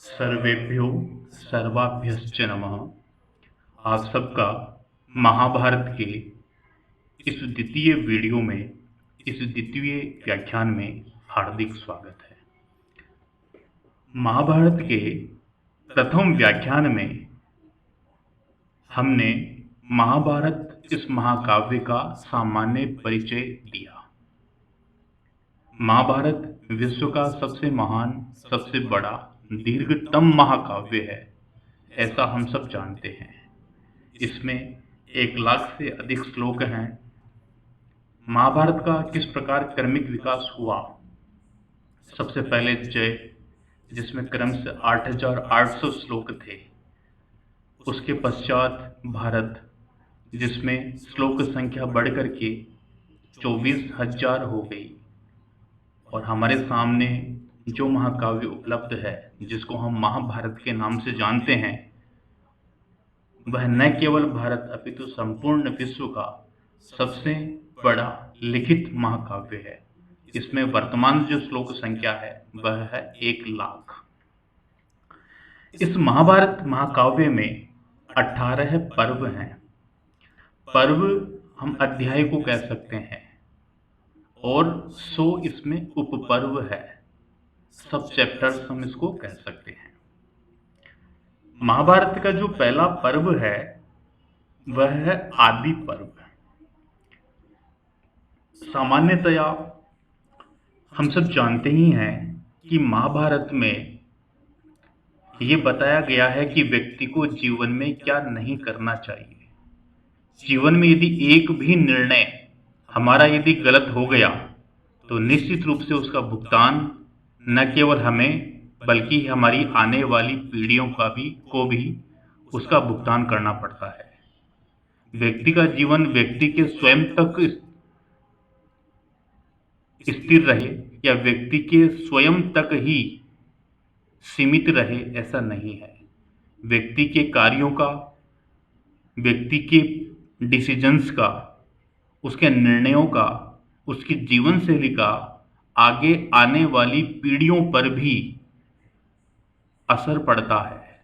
सर्वेभ्यो सर्वाभ्यश्च नमः। आप सबका महाभारत के इस द्वितीय वीडियो में, इस द्वितीय व्याख्यान में हार्दिक स्वागत है। महाभारत के प्रथम व्याख्यान में हमने महाभारत इस महाकाव्य का सामान्य परिचय दिया। महाभारत विश्व का सबसे महान, सबसे बड़ा, दीर्घतम महाकाव्य है, ऐसा हम सब जानते हैं। इसमें 1,00,000 से अधिक श्लोक हैं। महाभारत का किस प्रकार क्रमिक विकास हुआ? सबसे पहले जय, जिसमें क्रम से 8,800 श्लोक थे। उसके पश्चात भारत, जिसमें श्लोक संख्या बढ़कर के 24,000 हो गई। और हमारे सामने जो महाकाव्य उपलब्ध है, जिसको हम महाभारत के नाम से जानते हैं, वह न केवल भारत अपितु संपूर्ण विश्व का सबसे बड़ा लिखित महाकाव्य है। इसमें वर्तमान जो श्लोक संख्या है वह है 1,00,000। इस महाभारत महाकाव्य में 18 पर्व हैं। पर्व हम अध्याय को कह सकते हैं और 100 इसमें उपपर्व है, सब चैप्टर्स हम इसको कह सकते हैं। महाभारत का जो पहला पर्व है वह है आदि पर्व। सामान्यतया हम सब जानते ही हैं कि महाभारत में ये बताया गया है कि व्यक्ति को जीवन में क्या नहीं करना चाहिए। जीवन में यदि एक भी निर्णय हमारा यदि गलत हो गया तो निश्चित रूप से उसका भुगतान न केवल हमें बल्कि हमारी आने वाली पीढ़ियों को भी उसका भुगतान करना पड़ता है। व्यक्ति का जीवन व्यक्ति के स्वयं तक स्थिर रहे या व्यक्ति के स्वयं तक ही सीमित रहे, ऐसा नहीं है। व्यक्ति के कार्यों का, व्यक्ति के डिसीजंस का, उसके निर्णयों का, उसकी जीवन शैली का आगे आने वाली पीढ़ियों पर भी असर पड़ता है।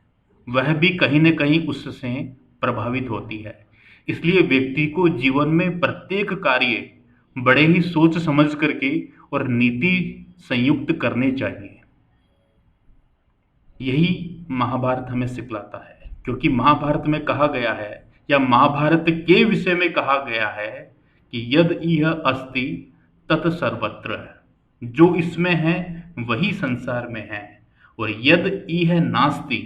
वह भी कहीं न कहीं उससे प्रभावित होती है। इसलिए व्यक्ति को जीवन में प्रत्येक कार्य बड़े ही सोच समझ करके और नीति संयुक्त करने चाहिए। यही महाभारत हमें सिखलाता है, क्योंकि महाभारत में कहा गया है या महाभारत के विषय में कहा गया है कि यद इह अस्ति तत् सर्वत्र, जो इसमें है वही संसार में है, और यद इह नास्ति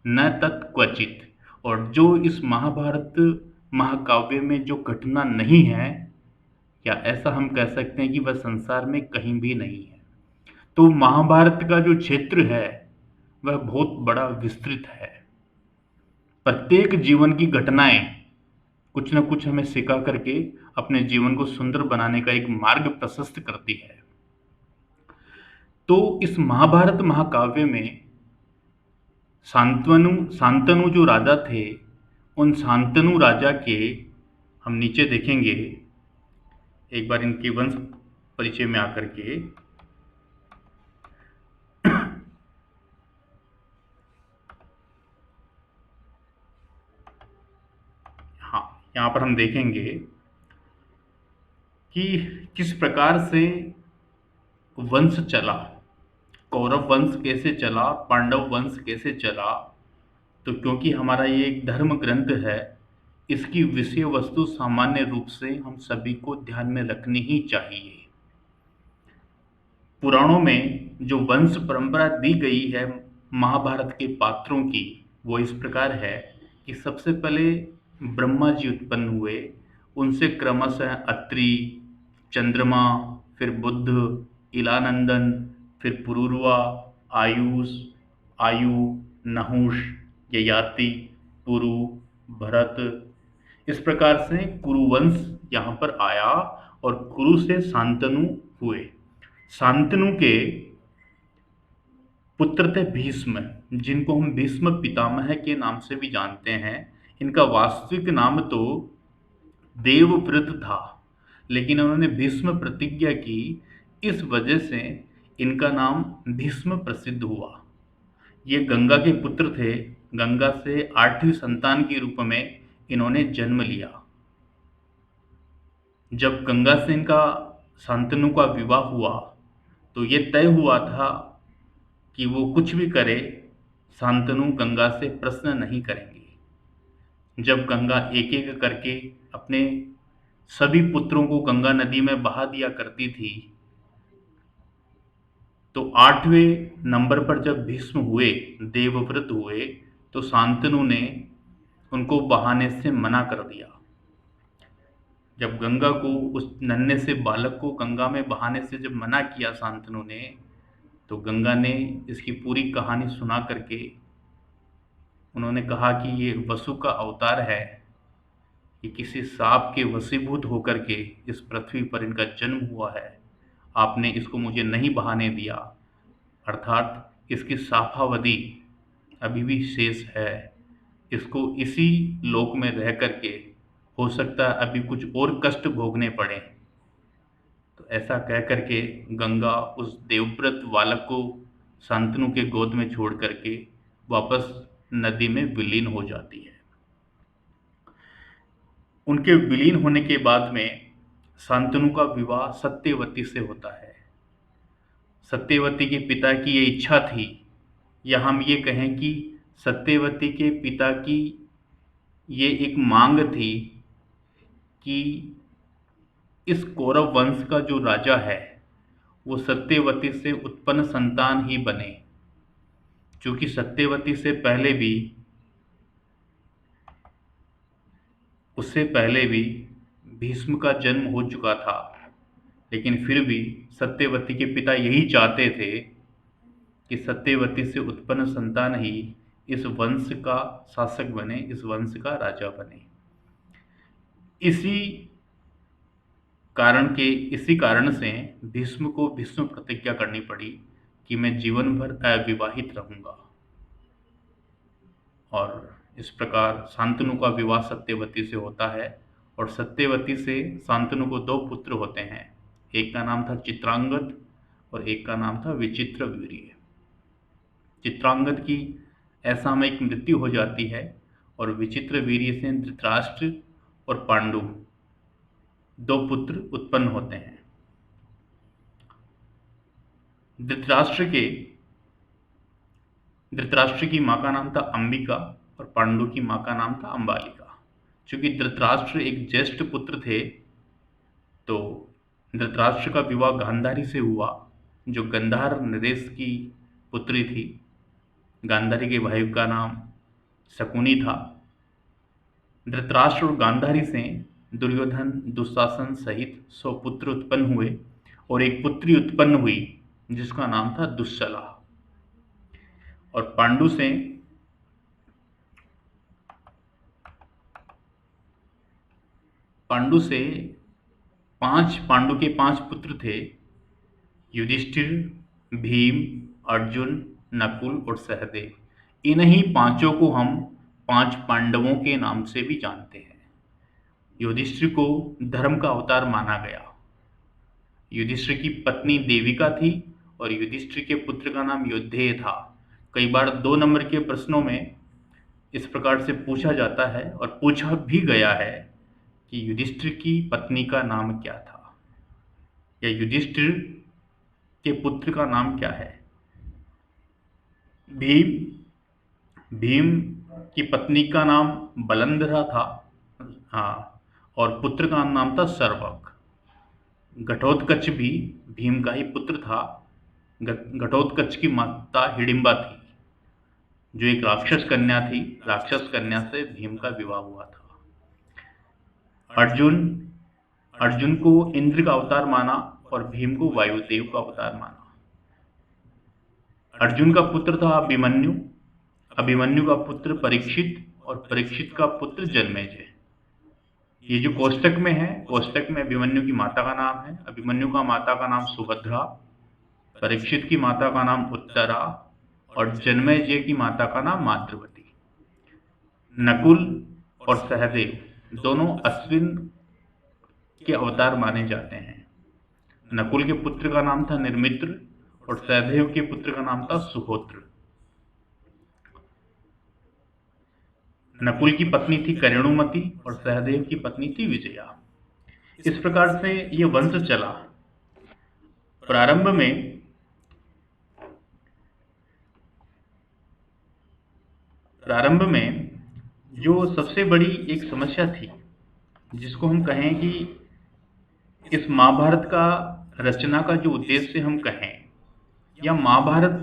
न तत् क्वचित, और जो इस महाभारत महाकाव्य में जो घटना नहीं है, या ऐसा हम कह सकते हैं कि वह संसार में कहीं भी नहीं है। तो महाभारत का जो क्षेत्र है वह बहुत बड़ा विस्तृत है। प्रत्येक जीवन की घटनाएं कुछ न कुछ हमें सिखा करके अपने जीवन को सुंदर बनाने का एक मार्ग प्रशस्त करती है। तो इस महाभारत महाकाव्य में शांतनु जो राजा थे, उन शांतनु राजा के हम नीचे देखेंगे एक बार इनके वंश परिचय में आकर के। हाँ, यहाँ पर हम देखेंगे कि किस प्रकार से वंश चला, कौरव वंश कैसे चला, पांडव वंश कैसे चला। तो क्योंकि हमारा ये एक धर्म ग्रंथ है, इसकी विषय वस्तु सामान्य रूप से हम सभी को ध्यान में रखनी ही चाहिए। पुराणों में जो वंश परंपरा दी गई है महाभारत के पात्रों की, वो इस प्रकार है कि सबसे पहले ब्रह्मा जी उत्पन्न हुए, उनसे क्रमशः अत्रि, चंद्रमा, फिर बुद्ध, इलानंदन, फिर पुरुरवा, आयुष, आयु, नहुष, ययाति, पुरु, भरत, इस प्रकार से कुरुवंश यहाँ पर आया और कुरु से शांतनु हुए। शांतनु के पुत्र थे भीष्म, जिनको हम भीष्म पितामह के नाम से भी जानते हैं। इनका वास्तविक नाम तो देवव्रत था, लेकिन उन्होंने भीष्म प्रतिज्ञा की, इस वजह से इनका नाम भीष्म प्रसिद्ध हुआ। ये गंगा के पुत्र थे। गंगा से 8वीं संतान के रूप में इन्होंने जन्म लिया। जब गंगा से इनका शांतनु का विवाह हुआ तो ये तय हुआ था कि वो कुछ भी करे, शांतनु गंगा से प्रश्न नहीं करेंगे। जब गंगा एक एक करके अपने सभी पुत्रों को गंगा नदी में बहा दिया करती थी, तो 8वें नंबर पर जब भीष्म हुए, देवव्रत हुए, तो शांतनु ने उनको बहाने से मना कर दिया। जब गंगा को, उस नन्हे से बालक को गंगा में बहाने से जब मना किया शांतनु ने, तो गंगा ने इसकी पूरी कहानी सुना करके उन्होंने कहा कि ये वसु का अवतार है, ये किसी सांप के वशीभूत होकर के इस पृथ्वी पर इनका जन्म हुआ है। आपने इसको मुझे नहीं बहाने दिया, अर्थात इसकी शाखावधि अभी भी शेष है। इसको इसी लोक में रह करके हो सकता है अभी कुछ और कष्ट भोगने पड़े। तो ऐसा कह करके गंगा उस देवव्रत बालक को शांतनु के गोद में छोड़ करके वापस नदी में विलीन हो जाती है। उनके विलीन होने के बाद में शांतनु का विवाह सत्यवती से होता है। सत्यवती के पिता की ये इच्छा थी, या हम ये कहें कि सत्यवती के पिता की ये एक मांग थी कि इस कौरव वंश का जो राजा है वो सत्यवती से उत्पन्न संतान ही बने। क्योंकि सत्यवती से पहले भी, उससे पहले भी भीष्म का जन्म हो चुका था, लेकिन फिर भी सत्यवती के पिता यही चाहते थे कि सत्यवती से उत्पन्न संतान ही इस वंश का शासक बने, इस वंश का राजा बने। इसी कारण से भीष्म को भीष्म प्रतिज्ञा करनी पड़ी कि मैं जीवन भर अविवाहित रहूंगा। और इस प्रकार शांतनु का विवाह सत्यवती से होता है, और सत्यवती से शांतनु को 2 पुत्र होते हैं। एक का नाम था चित्रांगद और एक का नाम था विचित्रवीर्य। चित्रांगद की असामयिक मृत्यु हो जाती है और विचित्रवीर्य से धृतराष्ट्र और पांडु 2 पुत्र उत्पन्न होते हैं। धृतराष्ट्र की माँ का नाम था अंबिका और पांडु की माँ का नाम था अंबालिका। चूंकि धृतराष्ट्र एक ज्येष्ठ पुत्र थे, तो धृतराष्ट्र का विवाह गांधारी से हुआ, जो गंधार नरेश की पुत्री थी। गांधारी के भाई का नाम शकुनी था। धृतराष्ट्र और गांधारी से दुर्योधन, दुशासन सहित 100 पुत्र उत्पन्न हुए और एक पुत्री उत्पन्न हुई जिसका नाम था दुश्शला। और पांडु से 5 पुत्र थे, युधिष्ठिर, भीम, अर्जुन, नकुल और सहदेव। इन्हीं 5 को हम 5 पांडवों के नाम से भी जानते हैं। युधिष्ठिर को धर्म का अवतार माना गया। युधिष्ठिर की पत्नी देविका थी और युधिष्ठिर के पुत्र का नाम युद्धेय था। कई बार 2 नंबर के प्रश्नों में इस प्रकार से पूछा जाता है और पूछा भी गया है कि युधिष्ठिर की पत्नी का नाम क्या था, या युधिष्ठिर के पुत्र का नाम क्या है। भीम की पत्नी का नाम बलंधरा था, हाँ, और पुत्र का नाम था सर्वक। घटोत्कच भी भीम का ही पुत्र था। घटोत्कच की माता हिडिंबा थी, जो एक राक्षस कन्या थी। राक्षस कन्या से भीम का विवाह हुआ था। अर्जुन को इंद्र का अवतार माना और भीम को वायुदेव का अवतार माना। अर्जुन का पुत्र था अभिमन्यु, अभिमन्यु का पुत्र परीक्षित और परीक्षित का पुत्र जन्मेजय। ये जो कोष्टक में है, कोष्टक में अभिमन्यु की माता का नाम है। अभिमन्यु का माता का नाम सुभद्रा, परीक्षित की माता का नाम उत्तरा और जन्मेजय की माता का नाम मातृवती। नकुल और सहदेव दोनों अश्विन के अवतार माने जाते हैं। नकुल के पुत्र का नाम था निर्मित्र और सहदेव के पुत्र का नाम था सुहोत्र। नकुल की पत्नी थी करेणुमति और सहदेव की पत्नी थी विजया। इस प्रकार से ये वंश चला। प्रारंभ में जो सबसे बड़ी एक समस्या थी, जिसको हम कहें कि इस महाभारत का रचना का जो उद्देश्य हम कहें, या महाभारत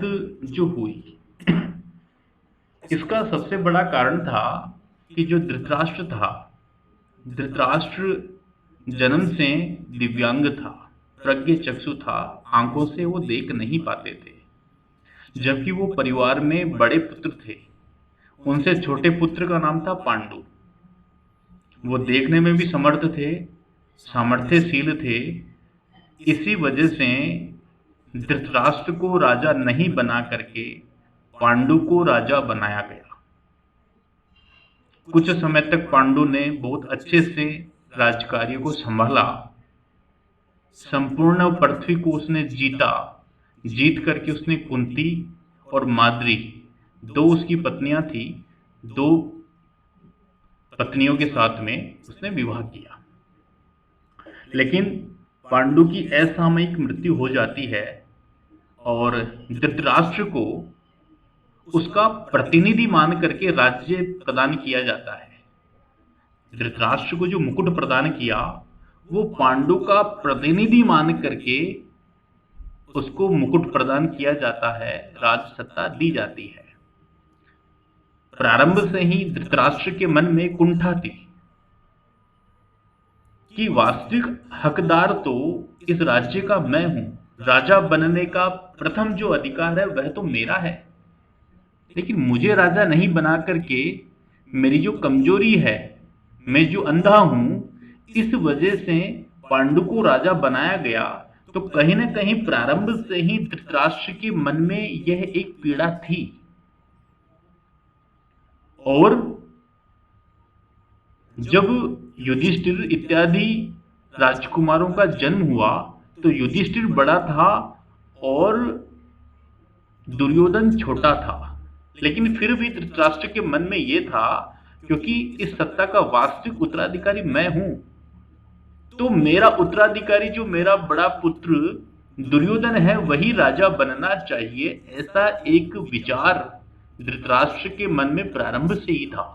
जो हुई, इसका सबसे बड़ा कारण था कि जो धृतराष्ट्र था, धृतराष्ट्र जन्म से दिव्यांग था, प्रज्ञ चक्षु था, आंखों से वो देख नहीं पाते थे। जबकि वो परिवार में बड़े पुत्र थे। उनसे छोटे पुत्र का नाम था पांडु। वो देखने में भी समर्थ थे, सामर्थ्यशील थे। इसी वजह से धृतराष्ट्र को राजा नहीं बना करके पांडु को राजा बनाया गया। कुछ समय तक पांडु ने बहुत अच्छे से राजकार्य को संभाला। संपूर्ण पृथ्वी को उसने जीता। जीत करके उसने कुंती और माद्री, दो उसकी पत्नियां थी, दो पत्नियों के साथ में उसने विवाह किया। लेकिन पांडु की असामयिक मृत्यु हो जाती है और धृतराष्ट्र को उसका प्रतिनिधि मान करके राज्य प्रदान किया जाता है। धृतराष्ट्र को जो मुकुट प्रदान किया, वो पांडु का प्रतिनिधि मान करके उसको मुकुट प्रदान किया जाता है, राज सत्ता दी जाती है। प्रारंभ से ही धृतराष्ट्र के मन में कुंठा थी कि वास्तविक हकदार तो इस राज्य का मैं हूं। राजा बनने का प्रथम जो अधिकार है वह तो मेरा है, लेकिन मुझे राजा नहीं बना करके मेरी जो कमजोरी है, मैं जो अंधा हूं, इस वजह से पांडु को राजा बनाया गया। तो कहीं ना कहीं प्रारंभ से ही धृतराष्ट्र के मन में यह एक पीड़ा थी। और जब युधिष्ठिर इत्यादि राजकुमारों का जन्म हुआ, तो युधिष्ठिर बड़ा था और दुर्योधन छोटा था। लेकिन फिर भी धृतराष्ट्र के मन में यह था, क्योंकि इस सत्ता का वास्तविक उत्तराधिकारी मैं हूं, तो मेरा उत्तराधिकारी जो मेरा बड़ा पुत्र दुर्योधन है वही राजा बनना चाहिए। ऐसा एक विचार धृतराष्ट्र के मन में प्रारंभ से ही था।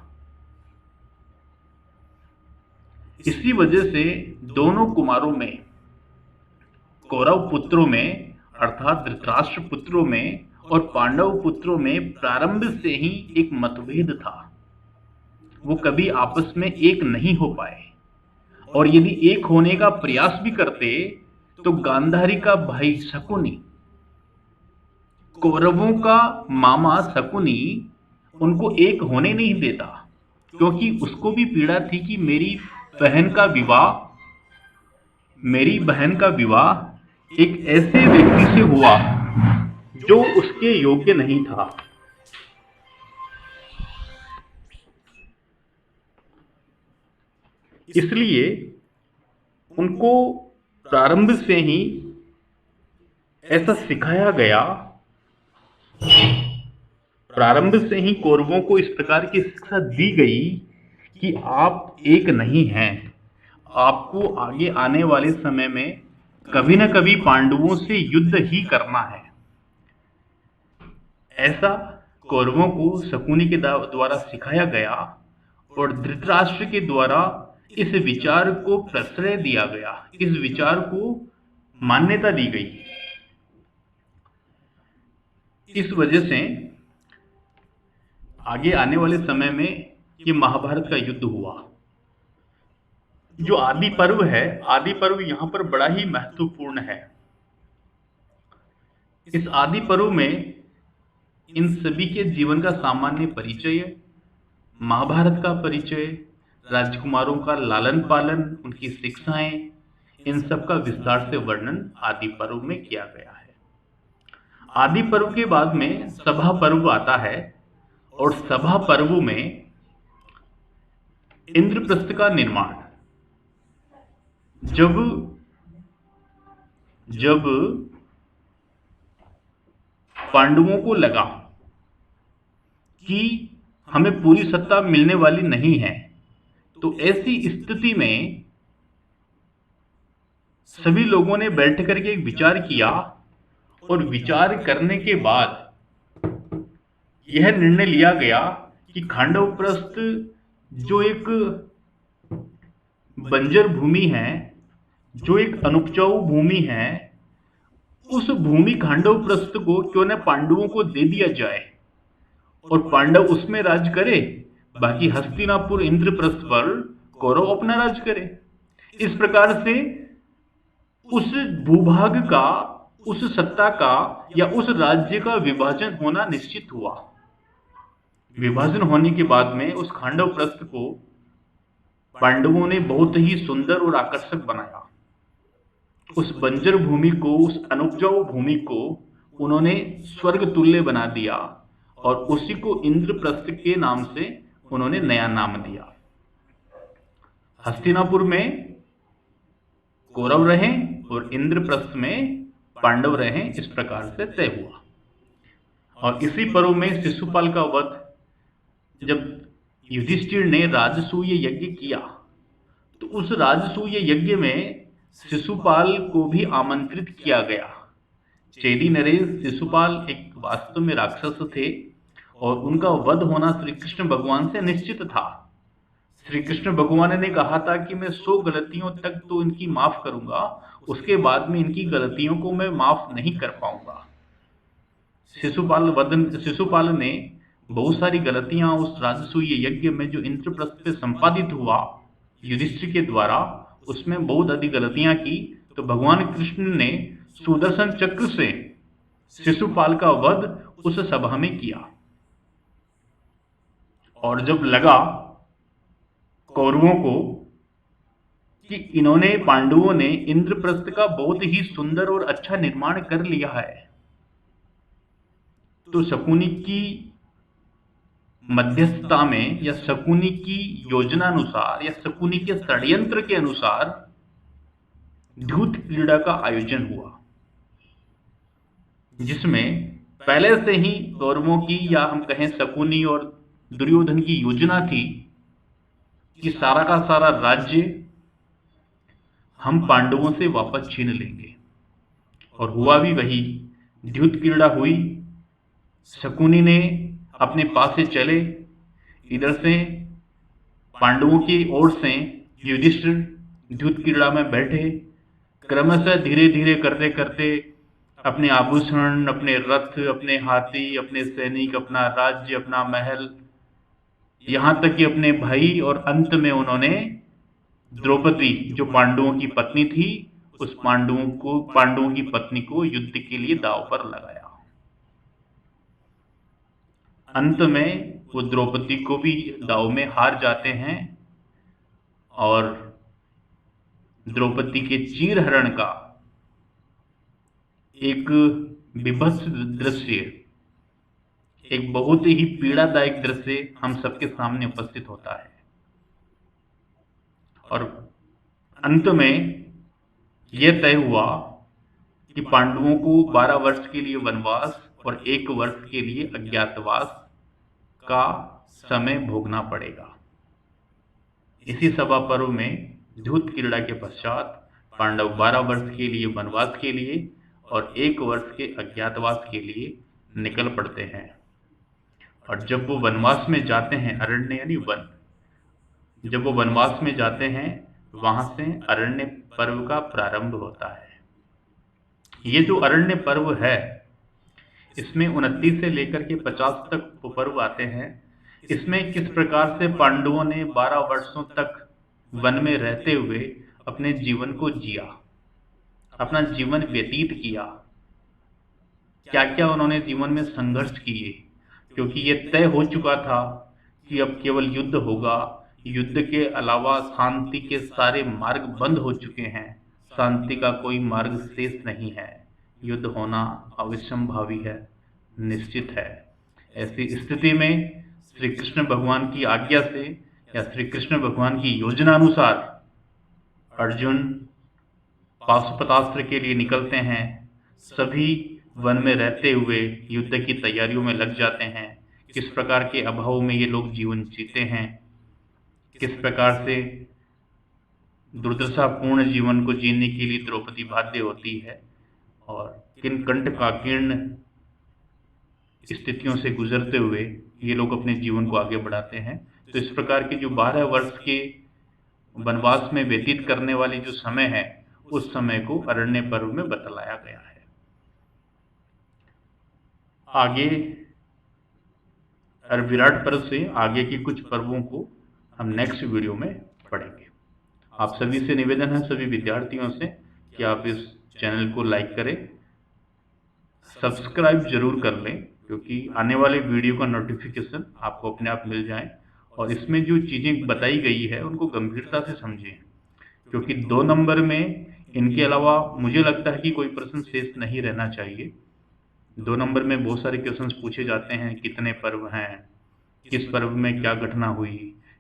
इसी वजह से दोनों कुमारों में, कौरव पुत्रों में अर्थात धृतराष्ट्र पुत्रों में और पांडव पुत्रों में प्रारंभ से ही एक मतभेद था। वो कभी आपस में एक नहीं हो पाए, और यदि एक होने का प्रयास भी करते तो गांधारी का भाई शकुनी, कौरवों का मामा शकुनी, उनको एक होने नहीं देता, क्योंकि उसको भी पीड़ा थी कि मेरी बहन का विवाह एक ऐसे व्यक्ति से हुआ जो उसके योग्य नहीं था। इसलिए उनको प्रारंभ से ही ऐसा सिखाया गया, प्रारंभ से ही कौरवों को इस प्रकार की शिक्षा दी गई कि आप एक नहीं हैं। आपको आगे आने वाले समय में कभी न कभी पांडवों से युद्ध ही करना है। ऐसा कौरवों को शकुनी के द्वारा सिखाया गया और धृतराष्ट्र के द्वारा इस विचार को प्रश्रय दिया गया, इस विचार को मान्यता दी गई। इस वजह से आगे आने वाले समय में ये महाभारत का युद्ध हुआ। जो आदि पर्व है, आदि पर्व यहां पर बड़ा ही महत्वपूर्ण है। इस आदि पर्व में इन सभी के जीवन का सामान्य परिचय, महाभारत का परिचय, राजकुमारों का लालन पालन, उनकी शिक्षाएं, इन सब का विस्तार से वर्णन आदि पर्व में किया गया है। आदि पर्व के बाद में सभा पर्व आता है, और सभा पर्व में इंद्रप्रस्थ का निर्माण। जब पांडवों को लगा कि हमें पूरी सत्ता मिलने वाली नहीं है। तो ऐसी स्थिति में सभी लोगों ने बैठ करके एक विचार किया और विचार करने के बाद यह निर्णय लिया गया कि खांडवप्रस्थ जो एक बंजर भूमि है, जो एक अनुपजाऊ भूमि है, उस भूमि खांडवप्रस्थ को क्यों न पांडवों को दे दिया जाए और पांडव उसमें राज करे, बाकी हस्तिनापुर इंद्रप्रस्थ पर कौरव अपना राज करे। इस प्रकार से उस भूभाग का, उस सत्ता का या उस राज्य का विभाजन होना निश्चित हुआ। विभाजन होने के बाद में उस खांडवप्रस्थ को पांडवों ने बहुत ही सुंदर और आकर्षक बनाया। उस बंजर भूमि को, उस अनुपजाऊ भूमि को उन्होंने स्वर्ग तुल्य बना दिया और उसी को इंद्रप्रस्थ के नाम से उन्होंने नया नाम दिया। हस्तिनापुर में कौरव रहे और इंद्रप्रस्थ में पांडव रहे, इस प्रकार से तय हुआ। और इसी पर्व में शिशुपाल का वध, जब युधिष्ठिर ने राजसूय यज्ञ किया तो उस राजसूय यज्ञ में शिशुपाल को भी आमंत्रित किया गया। चेदी नरेश शिशुपाल एक वास्तव में राक्षस थे और उनका वध होना श्री कृष्ण भगवान से निश्चित था। श्री कृष्ण भगवान ने कहा था कि मैं 100 गलतियों तक तो इनकी माफ करूंगा, उसके बाद में इनकी गलतियों को मैं माफ नहीं कर पाऊंगा। शिशुपाल ने बहुत सारी गलतियां उस राजसूय यज्ञ में जो इंद्रप्रस्थ पे संपादित हुआ युधिष्ठिर के द्वारा, उसमें बहुत अधिक गलतियां की। तो भगवान कृष्ण ने सुदर्शन चक्र से शिशुपाल का वध उस सभा में किया। और जब लगा कौरवों को कि इन्होंने, पांडवों ने इंद्रप्रस्थ का बहुत ही सुंदर और अच्छा निर्माण कर लिया है, तो शकुनी की मध्यस्थता में या शकुनी की योजना अनुसार या शकुनी के षड्यंत्र के अनुसार द्यूत क्रीड़ा का आयोजन हुआ, जिसमें पहले से ही कौरवों की या हम कहें शकुनी और दुर्योधन की योजना थी कि सारा का सारा राज्य हम पांडवों से वापस छीन लेंगे। और हुआ भी वही। द्यूत क्रीड़ा हुई, शकुनी ने अपने पास से चले, इधर से पांडवों की ओर से युधिष्ठिर द्यूत क्रीड़ा में बैठे। क्रमशः धीरे धीरे करते करते अपने आभूषण, अपने रथ, अपने हाथी, अपने सैनिक, अपना राज्य, अपना महल, यहां तक कि अपने भाई, और अंत में उन्होंने द्रौपदी जो पांडवों की पत्नी थी, उस पांडवों की पत्नी को युद्ध के लिए दांव पर लगाया। अंत में वो द्रौपदी को भी दांव में हार जाते हैं और द्रौपदी के चीरहरण का एक विभत्स दृश्य, एक बहुत ही पीड़ादायक दृश्य हम सबके सामने उपस्थित होता है। और अंत में यह तय हुआ कि पांडवों को 12 वर्ष के लिए वनवास और 1 वर्ष के लिए अज्ञातवास का समय भोगना पड़ेगा। इसी सभा पर्व में द्यूत क्रीड़ा के पश्चात पांडव 12 वर्ष के लिए वनवास के लिए और 1 वर्ष के अज्ञातवास के लिए निकल पड़ते हैं। और जब वो वनवास में जाते हैं, अरण्य यानी वन, जब वो वनवास में जाते हैं, वहां से अरण्य पर्व का प्रारंभ होता है। ये जो अरण्य पर्व है, इसमें 29 से लेकर के 50 तक वो पर्व आते हैं। इसमें किस प्रकार से पांडवों ने 12 वर्षों तक वन में रहते हुए अपने जीवन को जिया, अपना जीवन व्यतीत किया, क्या क्या उन्होंने जीवन में संघर्ष किए, क्योंकि ये तय हो चुका था कि अब केवल युद्ध होगा। युद्ध के अलावा शांति के सारे मार्ग बंद हो चुके हैं, शांति का कोई मार्ग शेष नहीं है, युद्ध होना अविसंभावी है, निश्चित है। ऐसी स्थिति में श्री कृष्ण भगवान की आज्ञा से या श्री कृष्ण भगवान की योजना अनुसार अर्जुन पाशुपतास्त्र के लिए निकलते हैं। सभी वन में रहते हुए युद्ध की तैयारियों में लग जाते हैं किस प्रकार के अभाव में ये लोग जीवन जीते हैं, किस प्रकार से दुर्दशापूर्ण जीवन को जीने के लिए द्रौपदी बाध्य होती है और किन कंटकाकीर्ण स्थितियों से गुजरते हुए ये लोग अपने जीवन को आगे बढ़ाते हैं। तो इस प्रकार के जो 12 वर्ष के वनवास में व्यतीत करने वाली जो समय है, उस समय को अरण्य पर्व में बतलाया गया है। आगे विराट पर्व से आगे के कुछ पर्वों को हम नेक्स्ट वीडियो में पढ़ेंगे। आप सभी से निवेदन है, सभी विद्यार्थियों से, कि आप इस चैनल को लाइक करें, सब्सक्राइब जरूर कर लें, क्योंकि आने वाले वीडियो का नोटिफिकेशन आपको अपने आप मिल जाए और इसमें जो चीज़ें बताई गई है उनको गंभीरता से समझें, क्योंकि 2 नंबर में इनके अलावा मुझे लगता है कि कोई प्रश्न शेष नहीं रहना चाहिए। 2 नंबर में बहुत सारे क्वेश्चंस पूछे जाते हैं, कितने पर्व हैं, किस पर्व में क्या घटना हुई,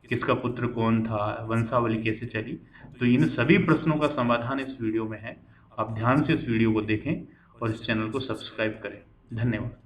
किसका पुत्र कौन था, वंशावली कैसे चली। तो इन सभी प्रश्नों का समाधान इस वीडियो में है। आप ध्यान से इस वीडियो को देखें और इस चैनल को सब्सक्राइब करें। धन्यवाद।